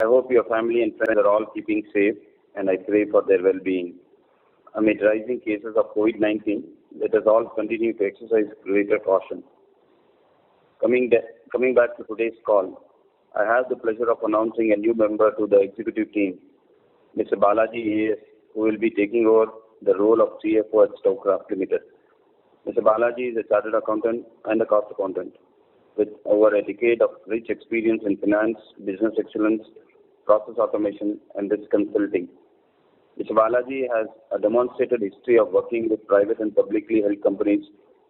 I hope your family and friends are all keeping safe, and I pray for their well-being. Amid rising cases of COVID-19, let us all continue to exercise greater caution. Coming back to today's call, I have the pleasure of announcing a new member to the executive team, Mr. Balaji AS, who will be taking over the role of CFO at Stockcraft Limited. Mr. Balaji is a chartered accountant and a cost accountant with over a decade of rich experience in finance, business excellence, process automation, and risk consulting. Mr. Balaji has a demonstrated history of working with private and publicly held companies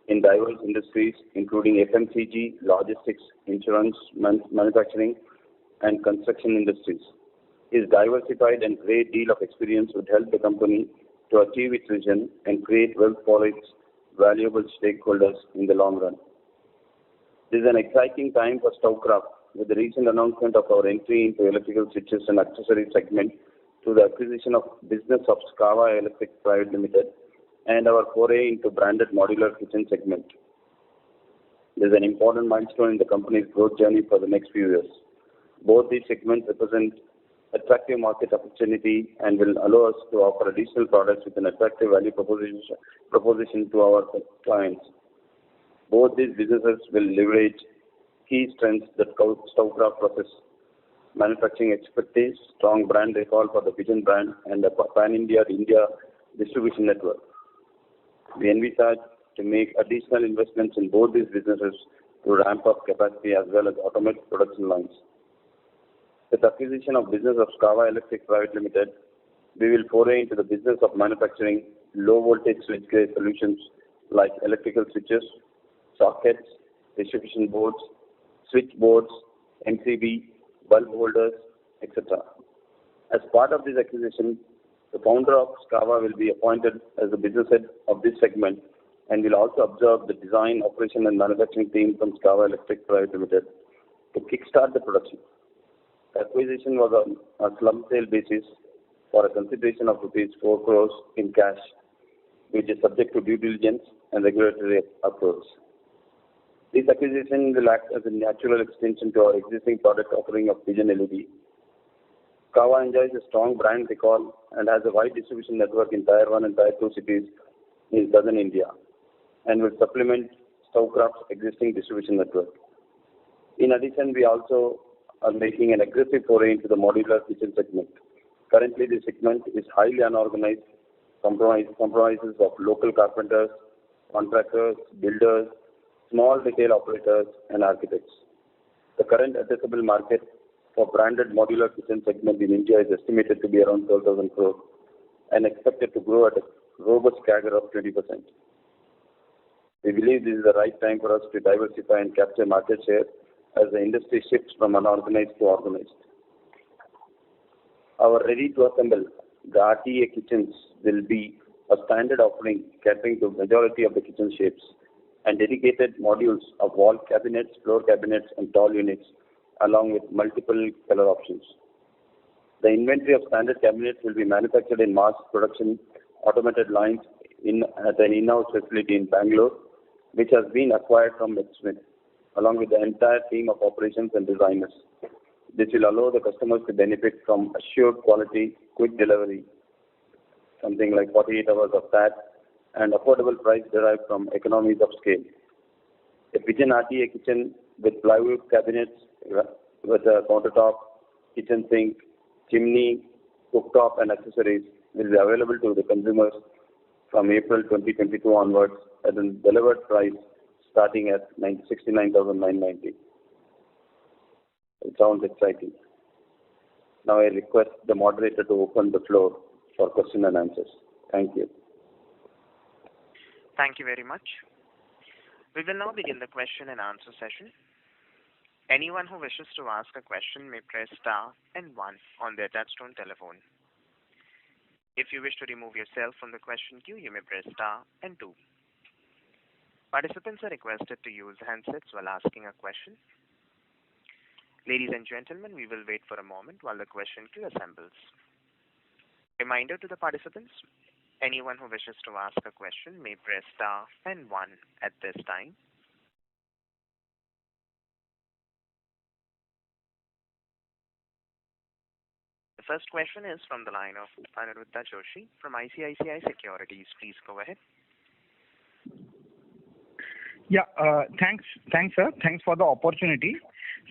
in diverse industries, including FMCG, logistics, insurance, manufacturing, and construction industries. His diversified and great deal of experience would help the company to achieve its vision and create wealth for its valuable stakeholders in the long run. This is an exciting time for Stockcraft with the recent announcement of our entry into electrical switches and accessories segment through the acquisition of business of Scava Electric Private Limited and our foray into branded modular kitchen segment. This is an important milestone in the company's growth journey for the next few years. Both these segments represent attractive market opportunity and will allow us to offer additional products with an attractive value proposition to our clients. Both these businesses will leverage key strengths that Stockcraft possesses: manufacturing expertise, strong brand recall for the Pigeon brand, and a pan-India distribution network. We envisage to make additional investments in both these businesses to ramp up capacity as well as automate production lines. With the acquisition of business of Scava Electric Private Limited, we will foray into the business of manufacturing low-voltage switchgear solutions like electrical switches, sockets, distribution boards, switchboards, MCB, bulb holders, etc. As part of this acquisition, the founder of Scava will be appointed as the business head of this segment and will also observe the design, operation, and manufacturing team from Scava Electric Private Limited to kickstart the production. The acquisition was on a slump sale basis for a consideration of rupees 4 crores in cash, which is subject to due diligence and regulatory approvals. This acquisition will act as a natural extension to our existing product offering of Pigeon LED. Scava enjoys a strong brand recall and has a wide distribution network in Tier 1 and Tier 2 cities in southern India and will supplement Stockcraft's existing distribution network. In addition, we also are making an aggressive foray into the modular kitchen segment. Currently, this segment is highly unorganized, comprises of local carpenters, contractors, builders, small retail operators, and architects. The current addressable market for branded modular kitchen segment in India is estimated to be around 12,000 crores and expected to grow at a robust CAGR of 20%. We believe this is the right time for us to diversify and capture market share as the industry shifts from unorganized to organized. Our ready-to-assemble, the RTA kitchens, will be a standard offering catering to majority of the kitchen shapes and dedicated modules of wall cabinets, floor cabinets, and tall units, along with multiple color options. The inventory of standard cabinets will be manufactured in mass production automated lines at an in-house facility in Bangalore, which has been acquired from Smith, along with the entire team of operations and designers. This will allow the customers to benefit from assured quality, quick delivery, something like 48 hours of that, and affordable price derived from economies of scale. A Pigeon RTA kitchen with plywood cabinets with a countertop, kitchen sink, chimney, cooktop, and accessories will be available to the consumers from April 2022 onwards at a delivered price starting at 69,990. It sounds exciting. Now I request the moderator to open the floor for question and answers. Thank you. Thank you very much. We will now begin the question and answer session. Anyone who wishes to ask a question may press star and 1 on their touchtone telephone. If you wish to remove yourself from the question queue, you may press star and 2. Participants are requested to use handsets while asking a question. Ladies and gentlemen, we will wait for a moment while the question queue assembles. Reminder to the participants, anyone who wishes to ask a question may press star and 1 at this time. The first question is from the line of Aniruddha Joshi from ICICI Securities. Please go ahead. Yeah, thanks, sir. Thanks for the opportunity.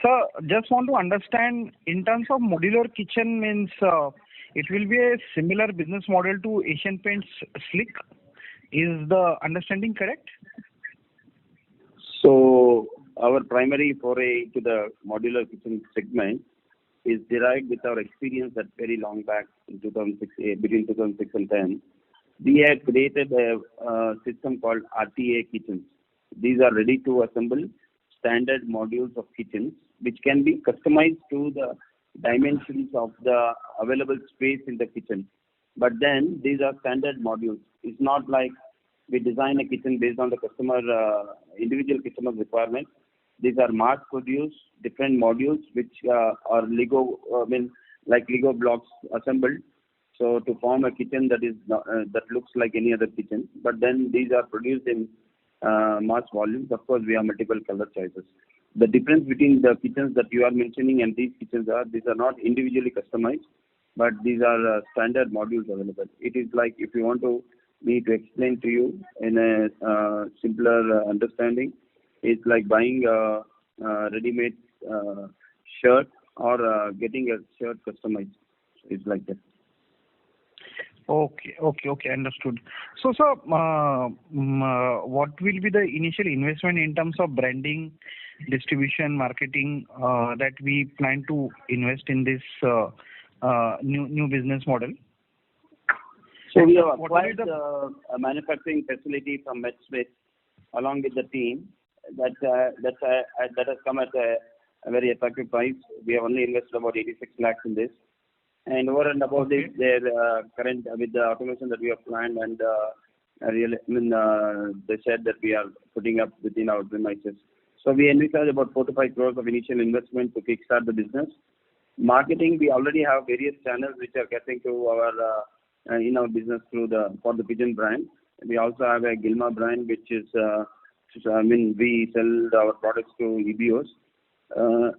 Sir, just want to understand in terms of modular kitchen means it will be a similar business model to Asian Paints Sleek. Is the understanding correct? So our primary foray to the modular kitchen segment is derived with our experience that very long back in 2006, between 2006 and 10. We had created a system called RTA kitchens. These are ready to assemble standard modules of kitchens which can be customized to the dimensions of the available space in the kitchen. But then these are standard modules. It's not like we design a kitchen based on the individual customer's requirements. These are mass-produced different modules which are like Lego blocks assembled. So to form a kitchen that looks like any other kitchen. But then these are produced in mass volumes. Of course, we have multiple color choices. The difference between the kitchens that you are mentioning and these kitchens these are not individually customized, but these are standard modules available. It is like if you want me to explain to you in a simpler understanding, it's like buying a ready-made shirt or getting a shirt customized. It's like that. Okay, understood. So, sir, what will be the initial investment in terms of branding, distribution, marketing that we plan to invest in this new business model? So we have acquired a manufacturing facility from MedSpace along with the team. That has come at a very attractive price. We have only invested about 86 lakhs in this. And over and above this, their current with the automation that we have planned and the shed that we are putting up within our premises. So we envisage about 4 to 5 crores of initial investment to kickstart the business. Marketing, we already have various channels which are getting to our in our business for the Pigeon brand. We also have a Gilma brand which is we sell our products to EBOs.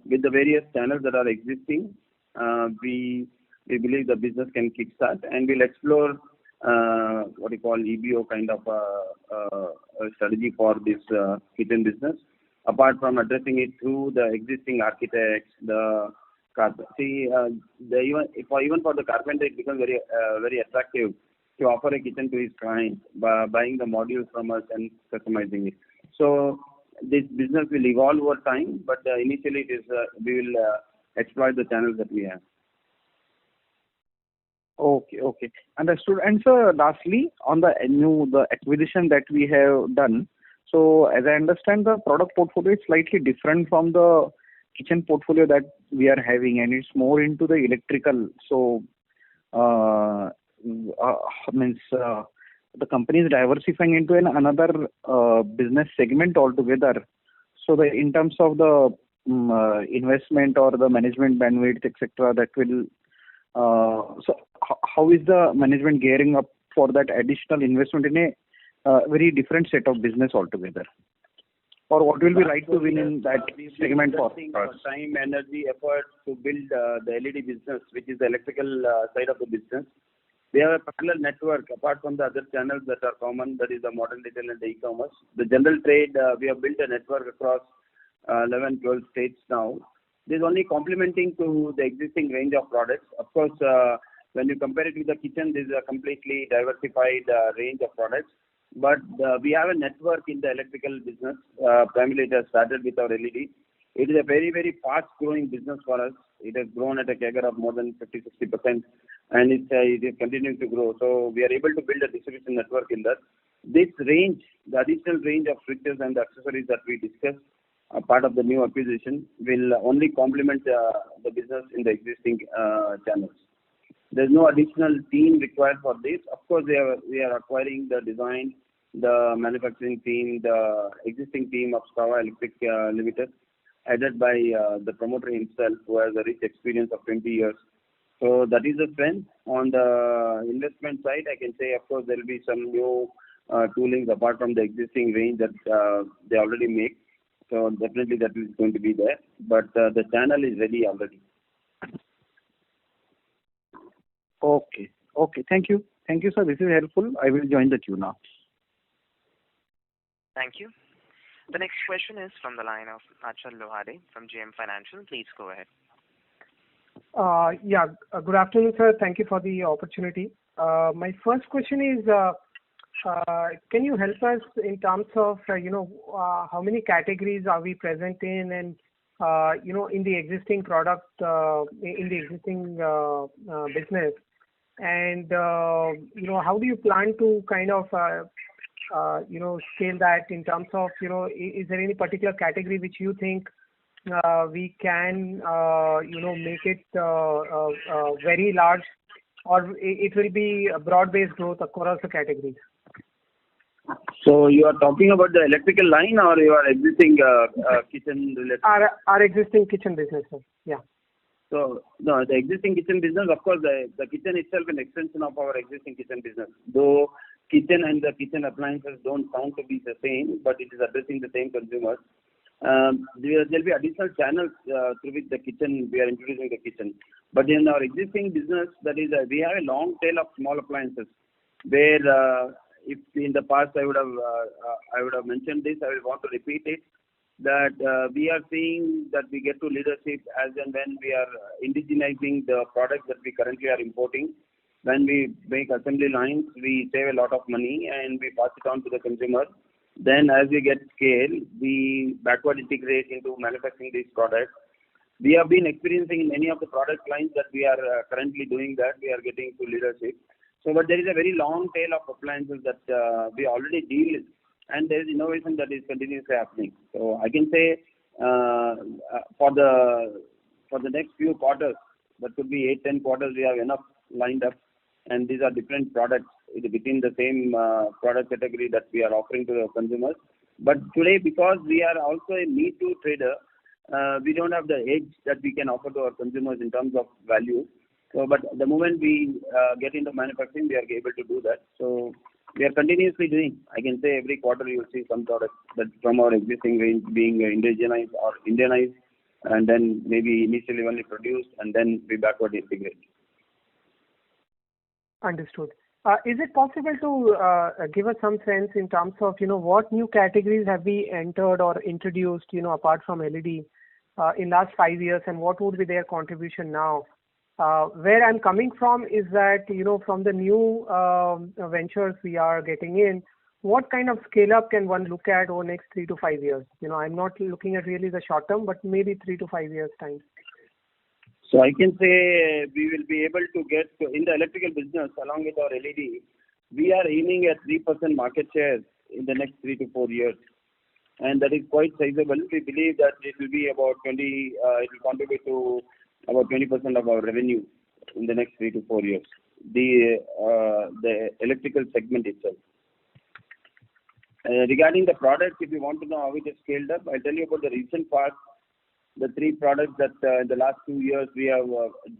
With the various channels that are existing, we believe the business can kickstart, and we'll explore what you call EBO kind of a strategy for this kitchen business. Apart from addressing it through the existing architects, even for the carpenter, it becomes very attractive to offer a kitchen to his client by buying the modules from us and customizing it. So this business will evolve over time, but initially we will exploit the channels that we have. Okay, understood. And sir, lastly, on the acquisition that we have done, so as I understand, the product portfolio is slightly different from the kitchen portfolio that we are having, and it's more into the electrical. So, the company is diversifying into another business segment altogether. So, in terms of the investment or the management bandwidth, etc., that will. So, how is the management gearing up for that additional investment in a very different set of business altogether? Or what will be right to win in that segment for us? Time, energy, effort to build the LED business, which is the electrical side of the business. We have a parallel network apart from the other channels that are common, that is the modern retail and the e-commerce. The general trade, we have built a network across 11, 12 states now. This is only complementing to the existing range of products. Of course, when you compare it with the kitchen, this is a completely diversified range of products. But we have a network in the electrical business. Primarily, it has started with our LED. It is a very, very fast-growing business for us. It has grown at a CAGR of more than 50-60%, and it is continuing to grow. So we are able to build a distribution network in that. This range, the additional range of switches and the accessories that we discussed, part of the new acquisition, will only complement the business in the existing channels. There's no additional team required for this. Of course, we are acquiring the design, the manufacturing team, the existing team of Stava Electric Limited, headed by the promoter himself, who has a rich experience of 20 years. So that is the strength. On the investment side, I can say, of course, there will be some new toolings apart from the existing range that they already make. So definitely that is going to be there. But the channel is ready already. Okay. Okay. Thank you. Thank you, sir. This is helpful. I will join the queue now. Thank you. The next question is from the line of Achal Lohade from JM Financial. Please go ahead. Good afternoon, sir. Thank you for the opportunity. My first question is, can you help us in terms of, how many categories are we present in and, in the existing product, in the existing business? And, how do you plan to kind of, scale that in terms of, is there any particular category which you think we can, make it very large, or it will be a broad-based growth across the categories? So you are talking about the electrical line or your existing kitchen related? Our existing kitchen business, sir. Yeah. So no, the existing kitchen business, of course, the kitchen itself is an extension of our existing kitchen business. Though kitchen and the kitchen appliances don't sound to be the same, but it is addressing the same consumers. There will be additional channels through which the kitchen, we are introducing the kitchen. But in our existing business, that is, we have a long tail of small appliances where if in the past I would have mentioned this, I will want to repeat it, that we are seeing that we get to leadership as and when we are indigenizing the products that we currently are importing. When we make assembly lines, we save a lot of money and we pass it on to the consumer. Then as we get scale, we backward integrate into manufacturing these products. We have been experiencing in many of the product lines that we are currently doing that, we are getting to leadership. So, but there is a very long tail of appliances that we already deal with, and there is innovation that is continuously happening. So I can say for the next few quarters, that could be 8-10 quarters, we have enough lined up, and these are different products within the same product category that we are offering to the consumers. But today, because we are also a Me Too trader, we don't have the edge that we can offer to our consumers in terms of value. So, but the moment we get into manufacturing, we are able to do that. So we are continuously doing. I can say every quarter you will see some products that from our existing range being indigenized or Indianized, and then maybe initially only produced, and then we backward integrate. Understood. Is it possible to give us some sense in terms of, what new categories have we entered or introduced, apart from LED, in last 5 years, and what would be their contribution now? Where I'm coming from is that, from the new ventures we are getting in, what kind of scale up can one look at over next 3 to 5 years? I'm not looking at really the short term, but maybe 3 to 5 years time. So I can say we will be able to get in the electrical business along with our LED. We are aiming at 3% market share in the next 3 to 4 years, and that is quite sizable. We believe that it will be about 20. It will contribute to about 20% of our revenue in the next 3 to 4 years. The electrical segment itself. Regarding the products, if you want to know how it is scaled up, I'll tell you about the recent past. The 3 products that in the last 2 years we have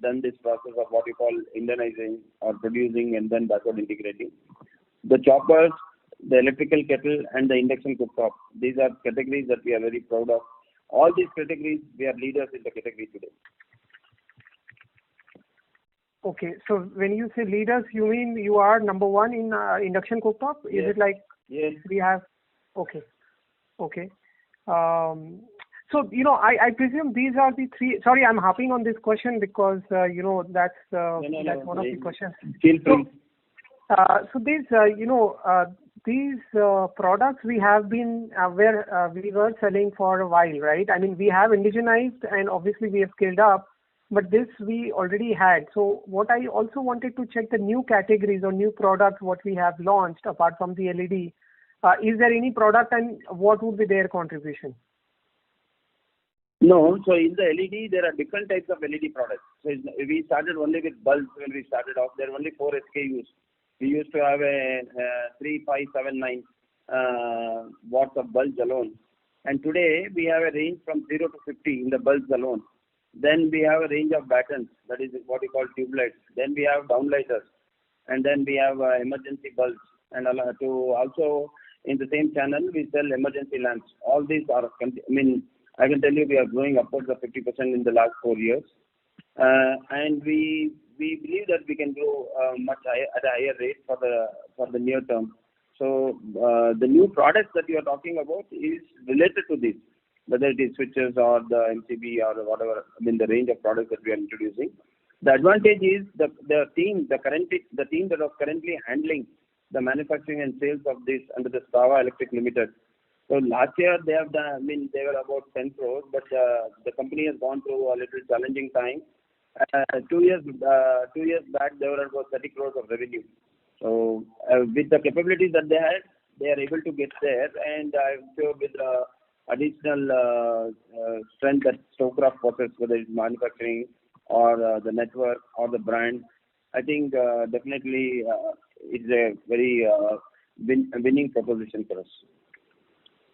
done this process of what we call Indianizing or producing and then backward integrating. The choppers, the electrical kettle, and the induction cooktop. These are categories that we are very proud of. All these categories, we are leaders in the category today. Okay, so when you say leaders, you mean you are number one in induction cooktop? Yes. Is it like yes. we have? Okay. So, I presume these are the 3. Sorry, I'm harping on this question because, that's one of the questions. Feel free. So these, these products we have been, we were selling for a while, right? I mean, we have indigenized and obviously we have scaled up, but this we already had. So what I also wanted to check the new categories or new products what we have launched apart from the LED. Is there any product and what would be their contribution? No, so in the LED, there are different types of LED products. So we started only with bulbs when we started off. There were only 4 SKUs. We used to have a 3, 5, 7, 9 watts of bulbs alone. And today, we have a range from 0 to 50 in the bulbs alone. Then we have a range of battens, that is what we call tube lights. Then we have downlighters. And then we have emergency bulbs. And also in the same channel, we sell emergency lamps. All these are, I can tell you we are growing upwards of 50% in the last 4 years. And we we believe that we can grow much higher, at a higher rate for the near term. So the new products that you are talking about is related to this, whether it is switches or the MCB or whatever, I mean the range of products that we are introducing. The advantage is the team that was currently handling the manufacturing and sales of this under the Stava Electric Limited. So last year they have done, I mean they were about 10 crores, but the company has gone through a little challenging time. 2 years back they were about 30 crores of revenue. So with the capabilities that they had, they are able to get there, and I'm sure with additional strength that Stovekraft possesses, whether it's manufacturing or the network or the brand, I think definitely it's a very winning proposition for us.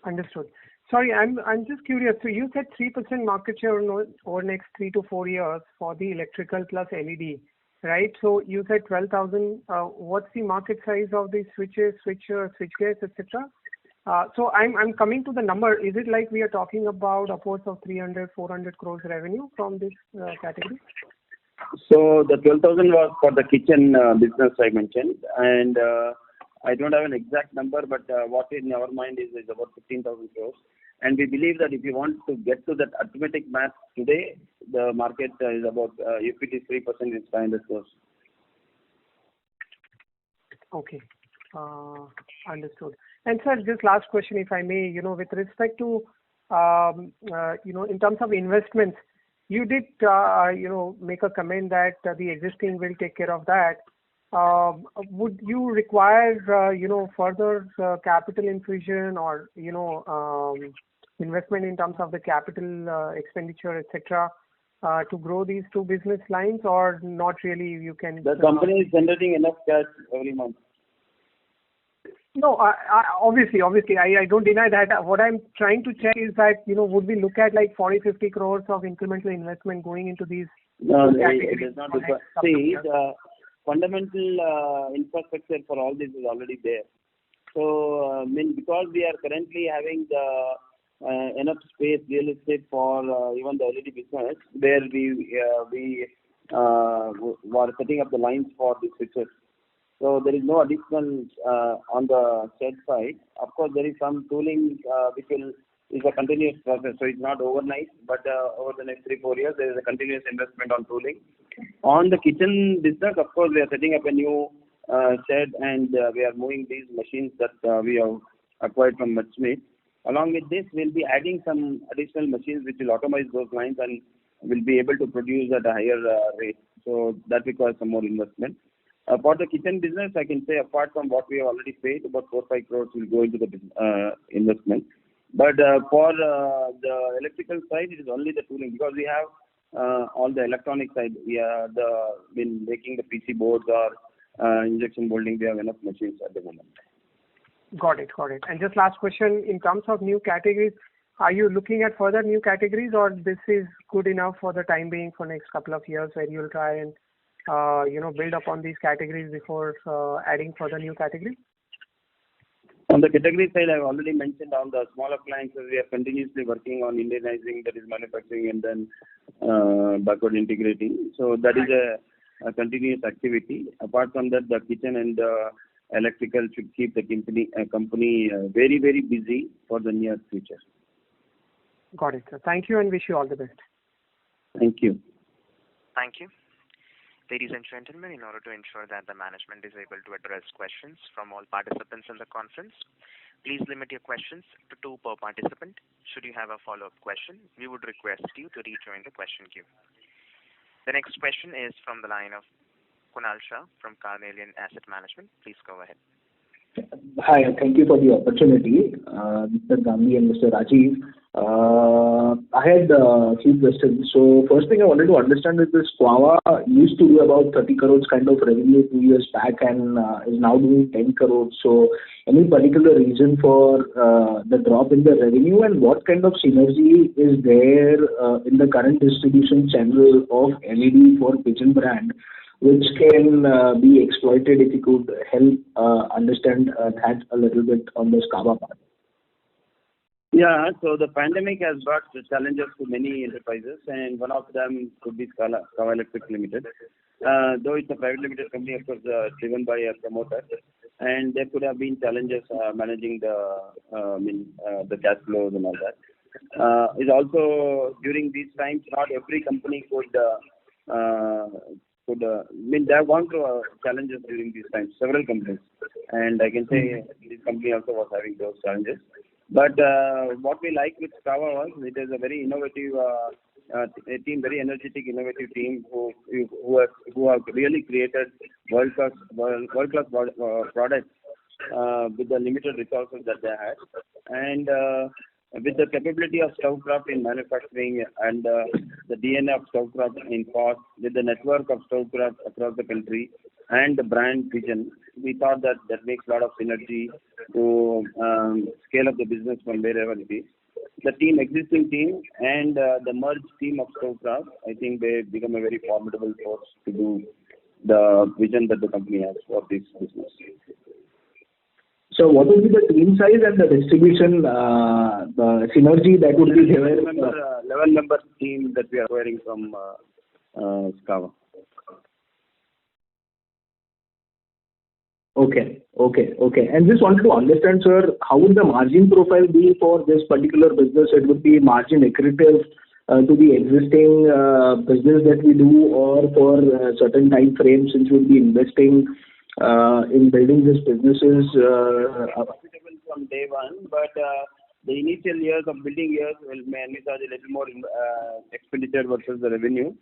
Understood. Sorry, I'm just curious. So you said 3% market share over next 3 to 4 years for the electrical plus LED, right? So you said 12,000. What's the market size of the switches, switchgears, etc.? So I'm coming to the number. Is it like we are talking about upwards of 300-400 crores revenue from this category? So the 12,000 was for the kitchen business I mentioned, and I don't have an exact number, but what is in our mind is about 15,000 crores. And we believe that if you want to get to that arithmetic math today, the market is about, if it is 3%, it's 500 crores. Okay. Understood. And sir, just last question, if I may, with respect to, in terms of investments, you did, make a comment that the existing will take care of that. Would you require, further capital infusion or, investment in terms of the capital expenditure, etc., to grow these two business lines, or not really? You can. The company is generating enough cash every month. No, obviously, I don't deny that. What I'm trying to check is that, would we look at like 40-50 crores of incremental investment going into these? No, it is not. See, the fundamental infrastructure for all this is already there. So, because we are currently having the enough space, real estate for even the LED business, where we were setting up the lines for the switches. So there is no additional on the shed side. Of course, there is some tooling which is a continuous process. So it's not overnight, but over the next 3-4 years, there is a continuous investment on tooling. On the kitchen business, of course, we are setting up a new shed, and we are moving these machines that we have acquired from Muddsmith. Along with this, we'll be adding some additional machines which will automate those lines and will be able to produce at a higher rate. So that requires some more investment. For the kitchen business, I can say apart from what we have already paid, about 4-5 crores will go into the investment. But for the electrical side, it is only the tooling, because we have all the electronic side. We are been making the PC boards or injection molding. We have enough machines at the moment. Got it. And just last question, in terms of new categories, are you looking at further new categories, or this is good enough for the time being for next couple of years, where you'll try and build upon these categories before adding further new categories? On the category side, I've already mentioned on the small appliances, we are continuously working on Indianizing, that is manufacturing, and then backward integrating. So that is a continuous activity. Apart from that, the kitchen and electrical should keep the company very, very busy for the near future. Got it, sir. Thank you, and wish you all the best. Thank you. Thank you. Ladies and gentlemen, in order to ensure that the management is able to address questions from all participants in the conference, please limit your questions to 2 per participant. Should you have a follow-up question, we would request you to rejoin the question queue. The next question is from the line of Kunal Shah from Carnelian Asset Management. Please go ahead. Hi, thank you for the opportunity, Mr. Gandhi and Mr. Rajiv. I had a few questions. So first thing I wanted to understand is this Stava used to do about 30 crores kind of revenue 2 years back, and is now doing 10 crores. So any particular reason for the drop in the revenue, and what kind of synergy is there in the current distribution channel of LED for Pigeon brand, which can be exploited? If you could help understand that a little bit on the Stava part. Yeah, so the pandemic has brought challenges to many enterprises, and one of them could be Stava Electric Limited. though it's a private limited company, of course, driven by a promoter, and there could have been challenges managing the cash flows and all that. Is also during these times, not every company they have gone through challenges during these times, several companies, and I can say this company also was having those challenges. But what we like with Strava was it is a very innovative team, very energetic, innovative team who have really created world class products with the limited resources that they had, and with the capability of Stovecraft in manufacturing and the DNA of Stovecraft in cost, with the network of Stovecraft across the country and the brand vision, we thought that makes a lot of synergy to scale up the business from wherever it is. The existing team and the merged team of Stovecraft, I think they become a very formidable force to do the vision that the company has for this business. So what would be the team size and the distribution, the synergy that would be there? 11-member team that we are acquiring from Strava. Okay. And just wanted to understand, sir, how would the margin profile be for this particular business? It would be margin accretive to the existing business that we do, or for certain time frames since we'll be investing in building these businesses. Profitable from day one, but the initial years of building years may envisage a little more expenditure versus the revenue.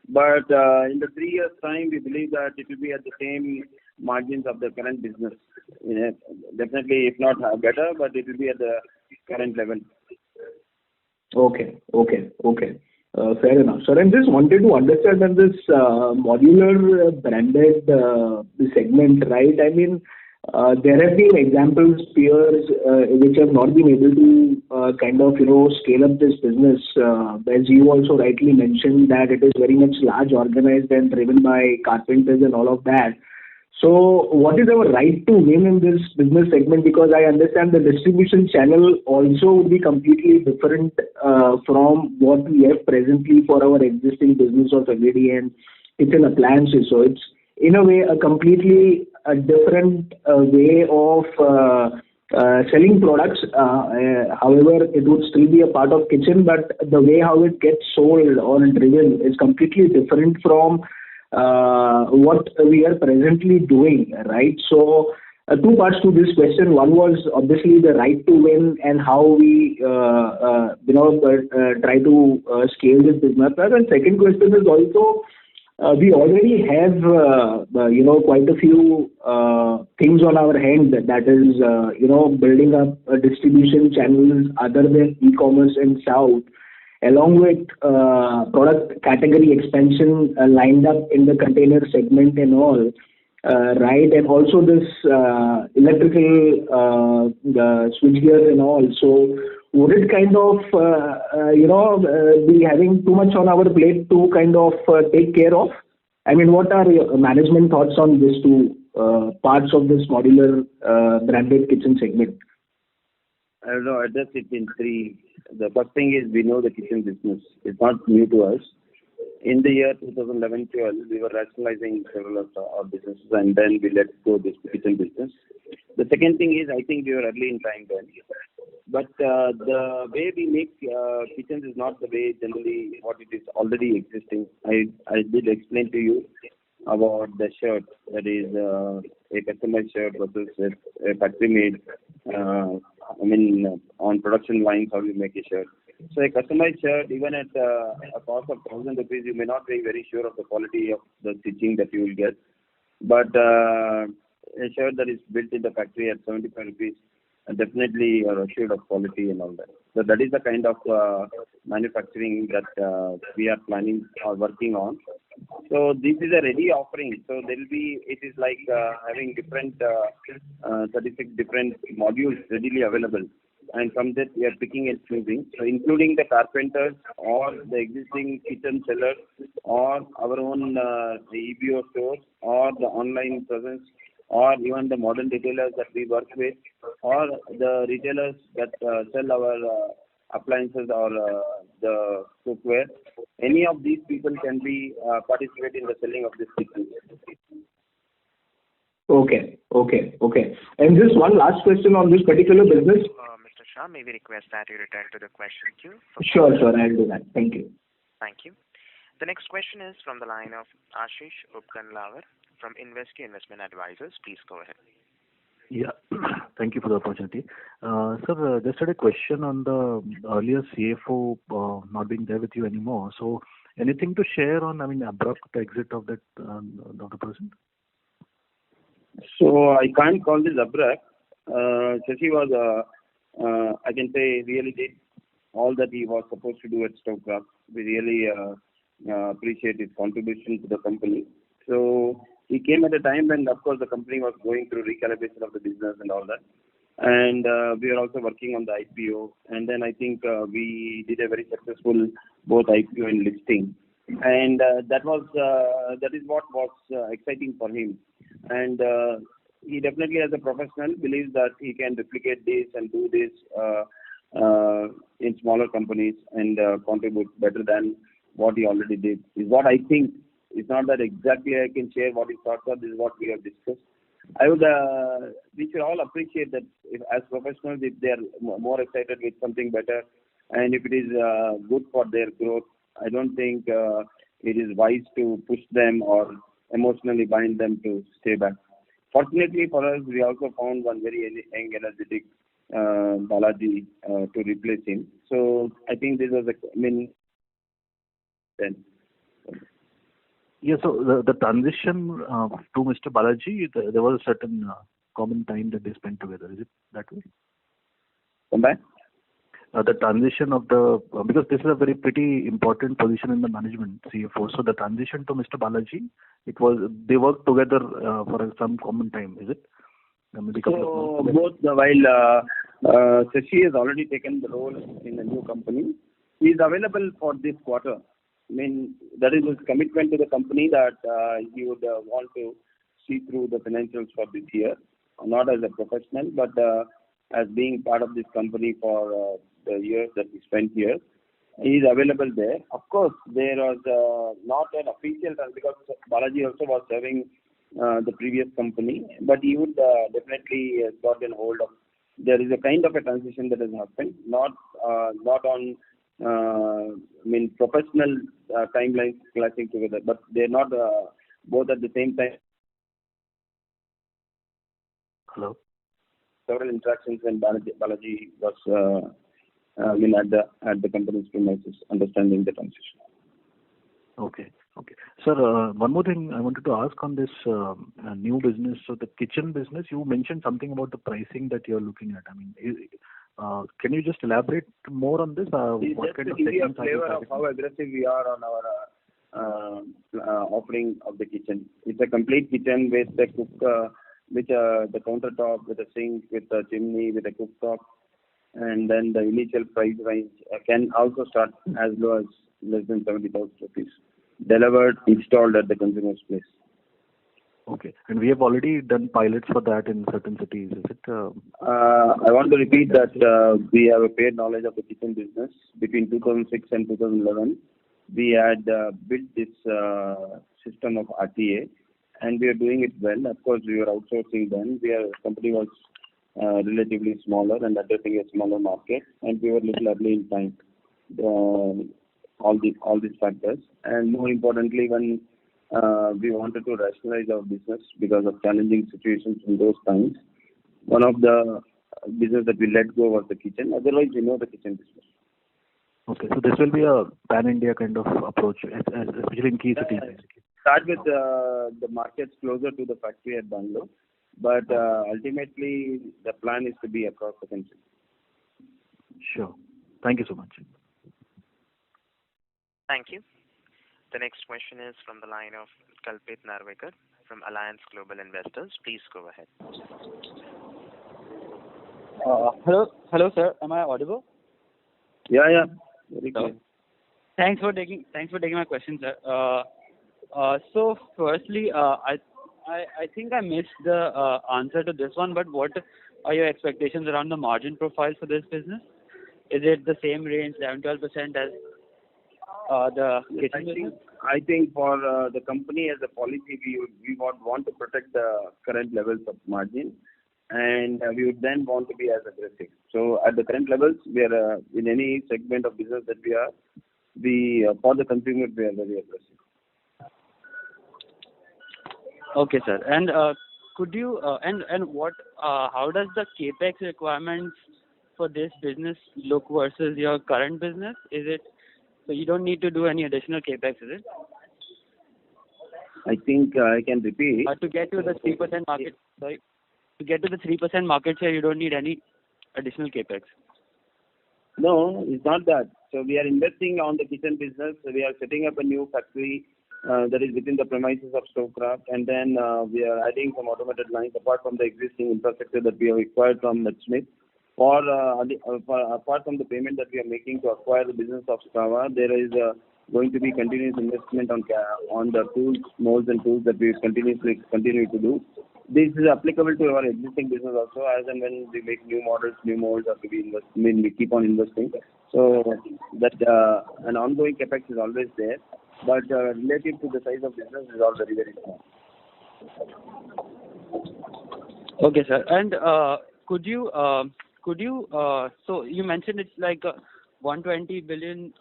But in the 3 years' time, we believe that it will be at the same margins of the current business. Definitely, if not better, but it will be at the current level. Okay. Fair enough, sir. And just wanted to understand on this modular branded segment, right? I mean, there have been examples, peers, which have not been able to scale up this business. As you also rightly mentioned, that it is very much large, organized, and driven by carpenters and all of that. So what is our right to win in this business segment? Because I understand the distribution channel also would be completely different from what we have presently for our existing business of LED and kitchen appliances. So it's in a way a completely different way of selling products. However, it would still be a part of kitchen, but the way how it gets sold or driven is completely different from what we are presently doing, right? So, two parts to this question. One was obviously the right to win and how we, try to scale this business. And second question is also, we already have, quite a few things on our hand. That is, building up distribution channels other than e-commerce and South, along with product category expansion lined up in the container segment and all, right? And also this electrical the switchgear and all. So would it kind of, be having too much on our plate to kind of take care of? I mean, what are your management thoughts on these two parts of this modular branded kitchen segment? I don't know, address it in three. The first thing is we know the kitchen business. It's not new to us. In the year 2011-12, we were rationalizing several of our businesses, and then we let go this kitchen business. The second thing is, I think we were early in time then. But the way we make kitchens is not the way generally what it is already existing. I did explain to you about the shirt, that is a customized shirt versus a factory-made, on production lines, how you make a shirt. So a customized shirt, even at a cost of 1,000 rupees, you may not be very sure of the quality of the stitching that you will get. But a shirt that is built in the factory at 75 rupees, definitely you are assured of quality and all that. So that is the kind of manufacturing that we are planning or working on. So this is a ready offering. So there will be, it is like having different 36 different modules readily available. And from that we are picking and choosing. So including the carpenters or the existing kitchen sellers or our own EBO stores or the online presence or even the modern retailers that we work with or the retailers that sell our appliances or the cookware. Any of these people can be participate in the selling of this kitchen. Okay. And just one last question on this particular business. Mr. Shah, may we request that you return to the question queue? Sure, I'll do that. Thank you. Thank you. The next question is from the line of Ashish Upkanlawar from Invesco Investment Advisors. Please go ahead. Yeah, thank you for the opportunity. Sir, just had a question on the earlier CFO not being there with you anymore. So, anything to share on, abrupt exit of that of the person? So I can't call this abrupt. Shashi was, I can say, really did all that he was supposed to do at Stockcraft. We really appreciate his contribution to the company. So he came at a time when, of course, the company was going through recalibration of the business and all that. And we are also working on the IPO. And then I think we did a very successful both IPO and listing. And that is what was exciting for him. And he definitely, as a professional, believes that he can replicate this and do this in smaller companies and contribute better than what he already did. Is what I think. It's not that exactly I can share what his thoughts are. This is what we have discussed. I would, we should all appreciate that if, as professionals, if they are more excited with something better, and if it is good for their growth, I don't think it is wise to push them or emotionally bind them to stay back. Fortunately for us, we also found one very young, energetic Balaji to replace him. So I think this was then. Yeah, so the transition to Mr. Balaji, there was a certain common time that they spent together. Is it that way? Come back? The transition of because this is a very pretty important position in the management, CFO. So the transition to Mr. Balaji, they worked together for some common time, is it? Maybe so both, while Shashi has already taken the role in the new company, he is available for this quarter. That is his commitment to the company that he would want to see through the financials for this year, not as a professional, but as being part of this company for the years that he spent here. He is available there. Of course, there was not an official because Balaji also was serving the previous company, but he would definitely gotten hold of. There is a kind of a transition that has happened, not on professional timelines clashing together, but they're not both at the same time. Hello. Several interactions when Balaji was at the company's premises, understanding the transition. Okay. Sir, one more thing I wanted to ask on this new business. So the kitchen business, you mentioned something about the pricing that you're looking at. Can you just elaborate more on this? What kind of segments are you targeting? Flavor of how aggressive we are on our offering of the kitchen. It's a complete kitchen with the cook, with the countertop, with a sink, with a chimney, with a cooktop, and then the initial price range can also start as low as less than 70,000 rupees. Delivered, installed at the consumer's place. Okay. And we have already done pilots for that in certain cities, is it? I want to repeat that we have a fair knowledge of the kitchen business. Between 2006 and 2011, we had built this system of RTA, and we are doing it well. Of course, we were outsourcing then. The company was relatively smaller and addressing a smaller market, and we were little early in time. All these factors, and more importantly, when we wanted to rationalize our business because of challenging situations in those times, one of the business that we let go was the kitchen. Otherwise, we know the kitchen business. Okay, so this will be a pan-India kind of approach, especially in key cities. Basically. Start with the markets closer to the factory at Bangalore, but ultimately the plan is to be across the country. Sure. Thank you so much. Thank you. The next question is from the line of Kalpit Narvekar from Alliance Global Investors. Please go ahead. Hello, sir. Am I audible? Yeah. Very good. Thanks for taking my question, sir. So, firstly, I think I missed the answer to this one, but what are your expectations around the margin profile for this business? Is it the same range, 11-12% as the kitchen business? I think for the company as a policy, we want to protect the current levels of margin, and we would then want to be as aggressive. So at the current levels, we are in any segment of business that we for the consumer, we are very aggressive. Okay, sir. And could you and what how does the capex requirements for this business look versus your current business? Is it so you don't need to do any additional capex, is it? I think I can repeat. To get to the 3% market, sorry, to get to the 3% market share, you don't need any additional capex. No, it's not that. So we are investing on the kitchen business. We are setting up a new factory that is within the premises of Stovecraft, and then we are adding some automated lines apart from the existing infrastructure that we have acquired from Netsmith. Apart from the payment that we are making to acquire the business of Strava, there is going to be continuous investment on the tools, molds and tools that we continue to do. This is applicable to our existing business also, as and when we make new models, new molds, or we keep on investing. So that an ongoing capex is always there, but relative to the size of business is all very, very small. Okay, sir. And could you so you mentioned it's like a 120 billion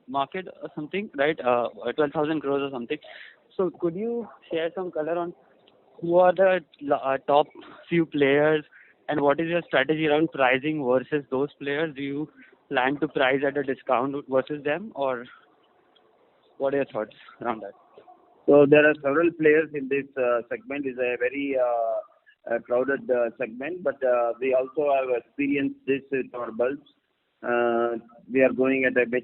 market or something, right? 12,000 crores or something. So could you share some color on who are the top few players, and what is your strategy around pricing versus those players? Do you plan to price at a discount versus them, or what are your thoughts around that? So there are several players in this segment. It's a very crowded segment, but we also have experienced this with our bulbs. We are growing at a bit,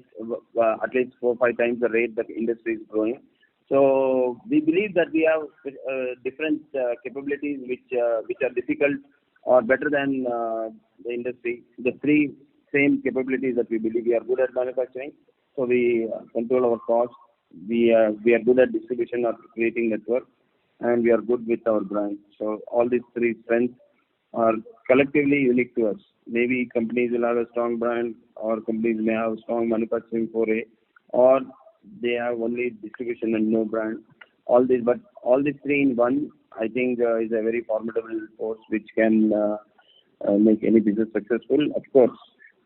at least 4-5 times the rate that the industry is growing. So we believe that we have different capabilities which are difficult or better than the industry. The three same capabilities that we believe: we are good at manufacturing, so we control our costs. We are good at distribution or creating network, and we are good with our brand. So all these three strengths are collectively unique to us. Maybe companies will have a strong brand, or companies may have strong manufacturing foray, or they have only distribution and no brand. All these three in one, I think, is a very formidable force which can make any business successful. Of course,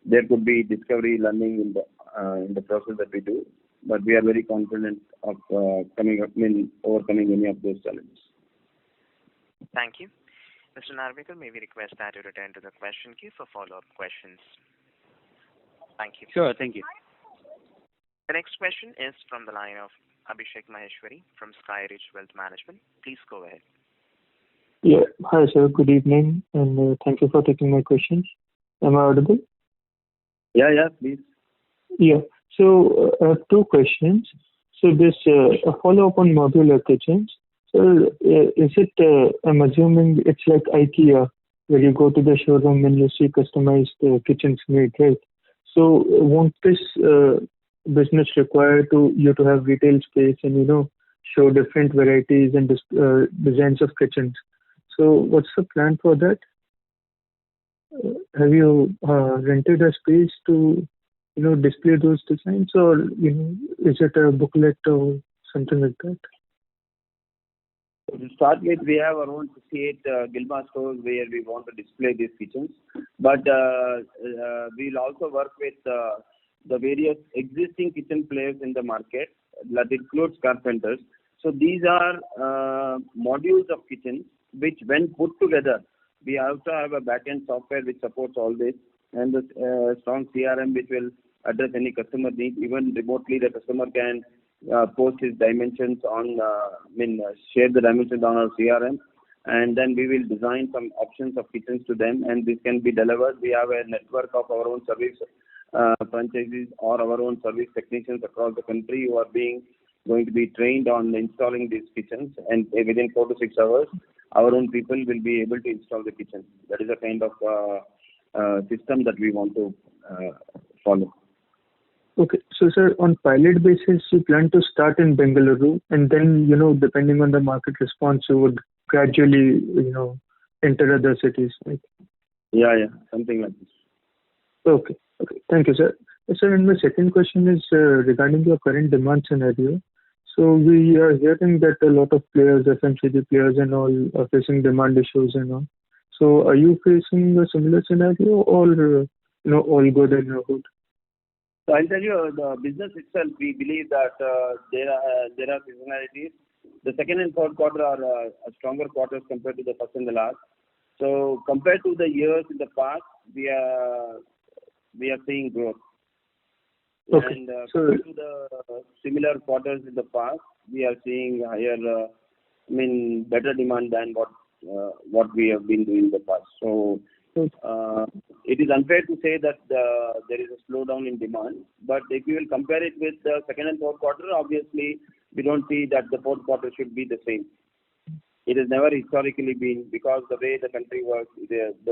there could be discovery, learning in the process that we do, but we are very confident of overcoming any of those challenges. Thank you. Mr. Narvekar, may we request that you return to the question queue for follow-up questions. Thank you. Sure, thank you. The next question is from the line of Abhishek Maheshwari from Skyridge Wealth Management. Please go ahead. Yeah. Hi, sir. Good evening, and thank you for taking my questions. Am I audible? Yeah, please. Yeah. So I have two questions. So this a follow-up on modular kitchens. So is it? I'm assuming it's like IKEA, where you go to the showroom and you see customized kitchens made, right? So won't this business require you to have retail space and show different varieties and designs of kitchens? So what's the plan for that? Have you rented a space to display those designs, or is it a booklet or something like that? To start with, we have our own 68 Gilma stores where we want to display these kitchens, but we'll also work with the various existing kitchen players in the market. That includes carpenters. So these are modules of kitchens which, when put together, we also have a back-end software which supports all this, and the strong CRM which will address any customer need. Even remotely, the customer can post his dimensions on, share the dimensions on our CRM, and then we will design some options of kitchens to them, and this can be delivered. We have a network of our own service franchises or our own service technicians across the country who are going to be trained on installing these kitchens, and within 4 to 6 hours, our own people will be able to install the kitchen. That is a kind of system that we want to follow. Okay. So, sir, on pilot basis, you plan to start in Bengaluru, and then, depending on the market response, you would gradually, enter other cities, right? Yeah, something like this. Okay. Okay. Thank you, sir. Sir, and my second question is regarding your current demand scenario. So we are hearing that a lot of players, FMCG players and all, are facing demand issues and all. So are you facing a similar scenario or, all good in your hood? So I'll tell you, the business itself, we believe that there are seasonalities. The second and third quarter are stronger quarters compared to the first and the last. So compared to the years in the past, we are seeing growth. Okay. And compared to the similar quarters in the past, we are seeing higher, better demand than what we have been doing in the past. So it is unfair to say that there is a slowdown in demand. But if you will compare it with the second and third quarter, obviously we don't see that the fourth quarter should be the same. It has never historically been, because the way the country works,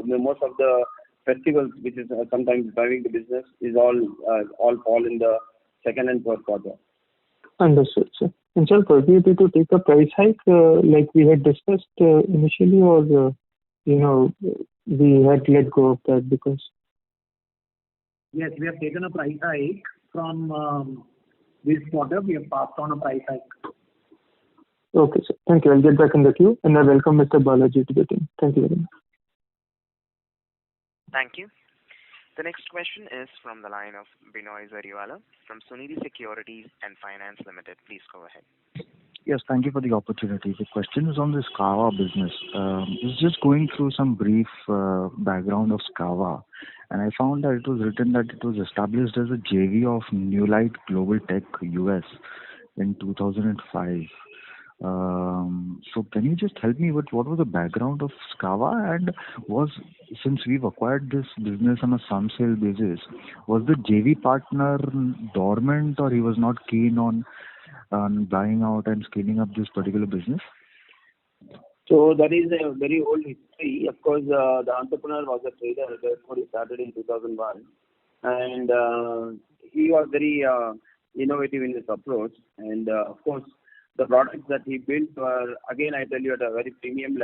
most of the festivals, which is sometimes driving the business, is all fall in the second and third quarter. Understood, sir. And sir, were we able to take a price hike like we had discussed initially, or we had let go of that because? Yes, we have taken a price hike from this quarter. We have passed on a price hike. Okay, sir. Thank you. I'll get back in the queue, and I welcome Mr. Balaji to the team. Thank you very much. Thank you. The next question is from the line of Binoy Zariwala from Sunidhi Securities and Finance Limited. Please go ahead. Yes, thank you for the opportunity. The question is on this Kava business. I was just going through some brief background of Kava, and I found that it was written that it was established as a JV of New Light Global Tech US in 2005. So can you just help me with what was the background of Skava, and since we've acquired this business on a sum sale basis, was the JV partner dormant, or he was not keen on buying out and scaling up this particular business? So that is a very old history. Of course, the entrepreneur was a trader. Therefore, he started in 2001, and he was very innovative in his approach. And of course, the products that he built were, again, I tell you, at a very premium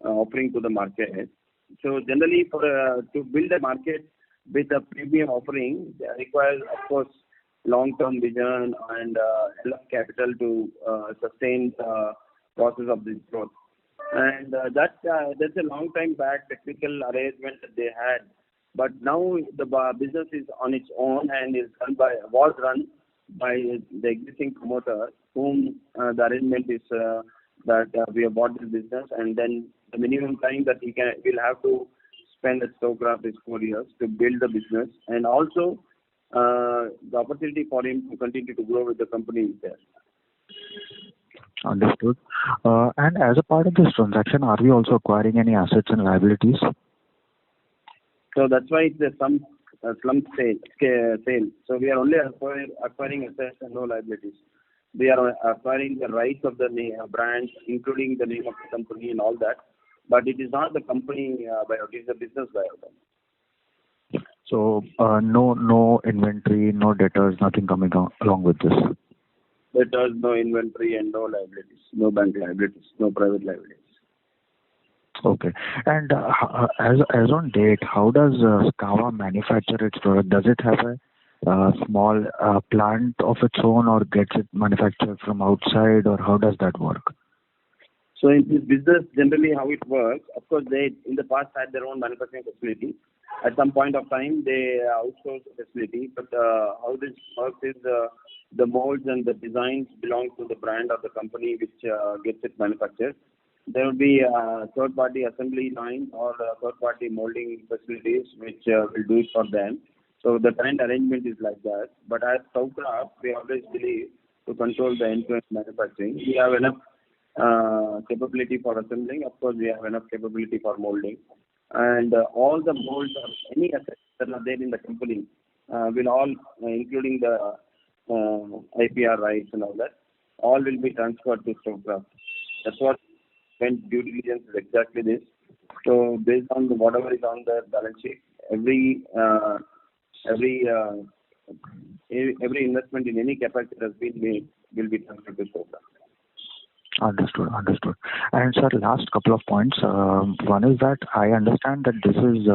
offering to the market. So generally, to build a market with a premium offering, requires, of course, long-term vision and enough capital to sustain the process of this growth. And that's a long time back technical arrangement that they had. But now the business is on its own and was run by the existing promoter, whom the arrangement is that we have bought this business, and then the minimum time that will have to spend at Stovekraft is 4 years to build the business, and also the opportunity for him to continue to grow with the company is there. Understood. And as a part of this transaction, are we also acquiring any assets and liabilities? So that's why it's a slump sale. So we are only acquiring assets and no liabilities. We are acquiring the rights of the brand, including the name of the company and all that. But it is not the company buyout; it is a business buyout. So no inventory, no debtors, nothing coming along with this. Debtors, no inventory, and no liabilities, no bank liabilities, no private liabilities. Okay. And as on date, how does Skava manufacture its product? Does it have a small plant of its own, or gets it manufactured from outside, or how does that work? So in this business, generally how it works, of course, they in the past had their own manufacturing facility. At some point of time, they outsourced the facility. But how this works is the molds and the designs belong to the brand or the company which gets it manufactured. There will be third-party assembly lines or third-party molding facilities which will do it for them. So the current arrangement is like that. But as Stovekraft, we always believe to control the end-to-end manufacturing. We have enough capability for assembling. Of course, we have enough capability for molding. And all the molds or any assets that are there in the company will all, including the IPR rights and all that, all will be transferred to Stovekraft. That's what due diligence is exactly this. So based on whatever is on the balance sheet, every investment in any capacity that has been made will be transferred to Stovekraft. Understood. Understood. And sir, last couple of points. One is that I understand that this is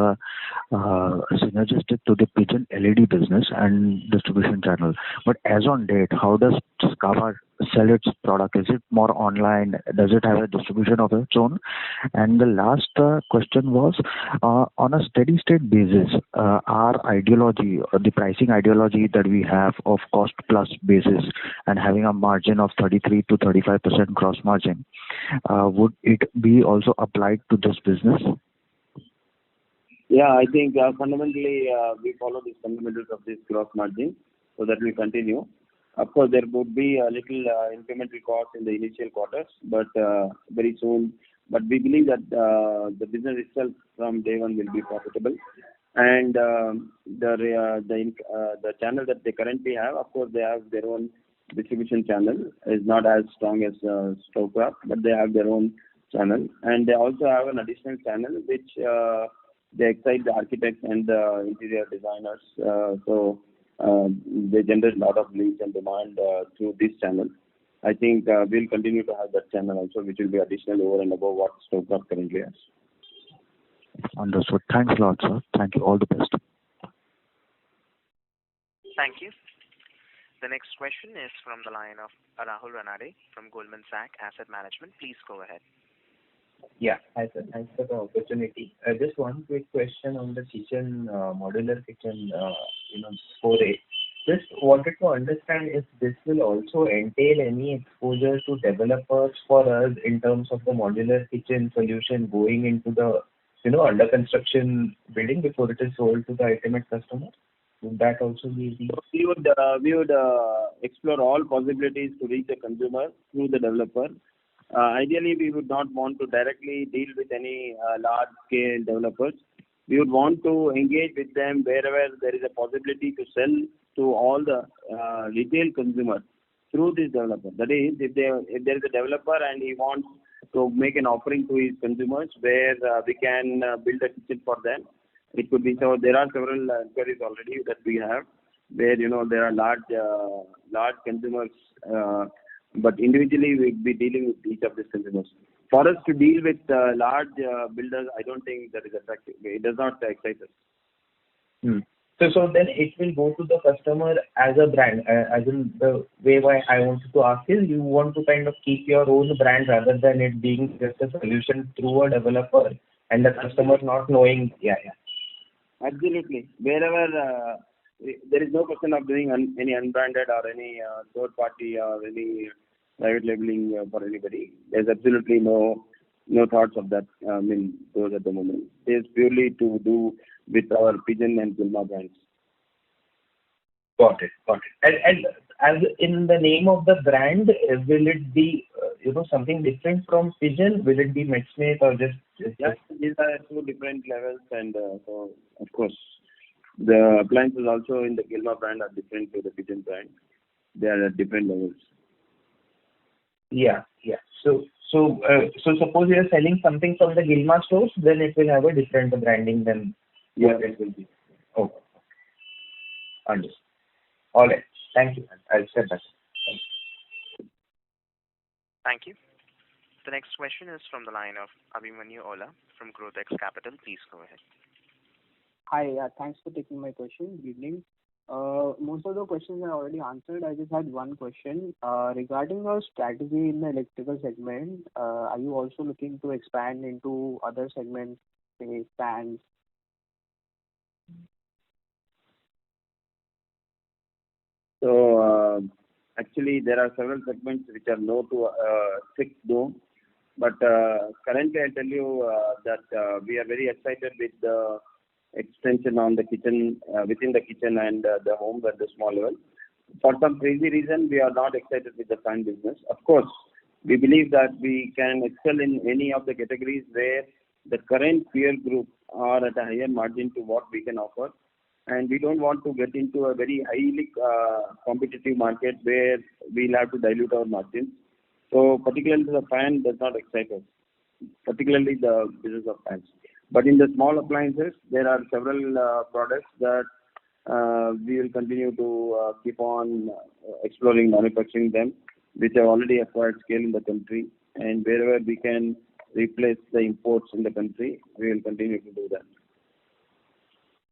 synergistic to the Pigeon LED business and distribution channel. But as on date, how does Scava sell its product? Is it more online? Does it have a distribution of its own? And the last question was, on a steady state basis, our ideology, the pricing ideology that we have of cost plus basis and having a margin of 33 to 35% gross margin, would it be also applied to this business? Yeah, I think fundamentally we follow the fundamentals of this gross margin, so that will continue. Of course, there would be a little incremental cost in the initial quarters, but very soon. But we believe that the business itself from day one will be profitable. And the channel that they currently have, of course, they have their own distribution channel. Is not as strong as Stovekraft, but they have their own channel, and they also have an additional channel which they excite the architects and the interior designers. So they generate a lot of leads and demand through this channel. I think we'll continue to have that channel also, which will be additional over and above what Stovekraft currently has. Understood. Thanks a lot, sir. Thank you. All the best. Thank you. The next question is from the line of Rahul Ranade from Goldman Sachs Asset Management. Please go ahead. Yeah. Hi, sir. Thanks for the opportunity. Just one quick question on the kitchen, modular kitchen, foray. Just wanted to understand if this will also entail any exposure to developers for us in terms of the modular kitchen solution going into the, under construction building before it is sold to the ultimate customer. Would that also be the... We would explore all possibilities to reach the consumer through the developer. Ideally, we would not want to directly deal with any large-scale developers. We would want to engage with them wherever there is a possibility to sell to all the retail consumers through this developer. That is, if there is a developer and he wants to make an offering to his consumers where we can build a kitchen for them. It could be so. There are several inquiries already that we have where there are large consumers, but individually we'll be dealing with each of these consumers. For us to deal with large builders, I don't think that is effective. It does not excite us. So then it will go to the customer as a brand. As in the way why I wanted to ask is, you want to kind of keep your own brand rather than it being just a solution through a developer and the customer not knowing. Yeah. Absolutely. Wherever there is no question of doing any unbranded or any third party or any private labeling for anybody. There's absolutely no thoughts of that. Those at the moment. It's purely to do with our Pigeon and Gilma brands. Got it. And as in the name of the brand, will it be something different from Pigeon? Will it be Mexmate or just? Yes, these are two different levels, and so of course the appliances also in the Gilma brand are different to the Pigeon brand. They are at different levels. Yeah. So suppose you are selling something from the Gilma stores, then it will have a different branding than what it will be. Okay. Understood. All right. Thank you. I'll step back. Thank you. The next question is from the line of Abhimanyu Ola from GrowthX Capital. Please go ahead. Hi. Thanks for taking my question. Good evening. Most of the questions are already answered. I just had one question. Regarding your strategy in the electrical segment, are you also looking to expand into other segments, say fans? So actually there are several segments which are no to fixed dome, but currently I tell you that we are very excited with the extension on the kitchen, within the kitchen and the home at the small level. For some crazy reason, we are not excited with the fan business. Of course, we believe that we can excel in any of the categories where the current peer group are at a higher margin to what we can offer. And we don't want to get into a very highly competitive market where we'll have to dilute our margins. So particularly the fan does not excite us, particularly the business of fans. But in the small appliances, there are several products that we will continue to keep on exploring manufacturing them. which have already acquired scale in the country, and wherever we can replace the imports in the country, we will continue to do that.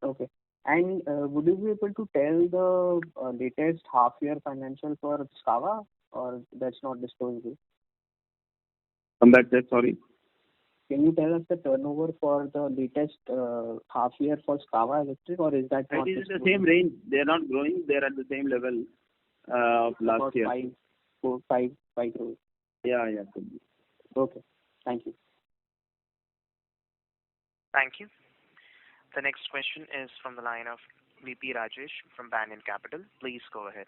Okay. And would you be able to tell the latest half-year financial for Scava, or that's not disclosable? Come back there, sorry. Can you tell us the turnover for the latest half-year for Scava Electric, or is that not It is in the disclosable? same range. They are not growing. They are at the same level of last About year. 5 crores. Yeah, could be. Okay. Thank you. Thank you. The next question is from the line of VP Rajesh from Banyan Capital. Please go ahead.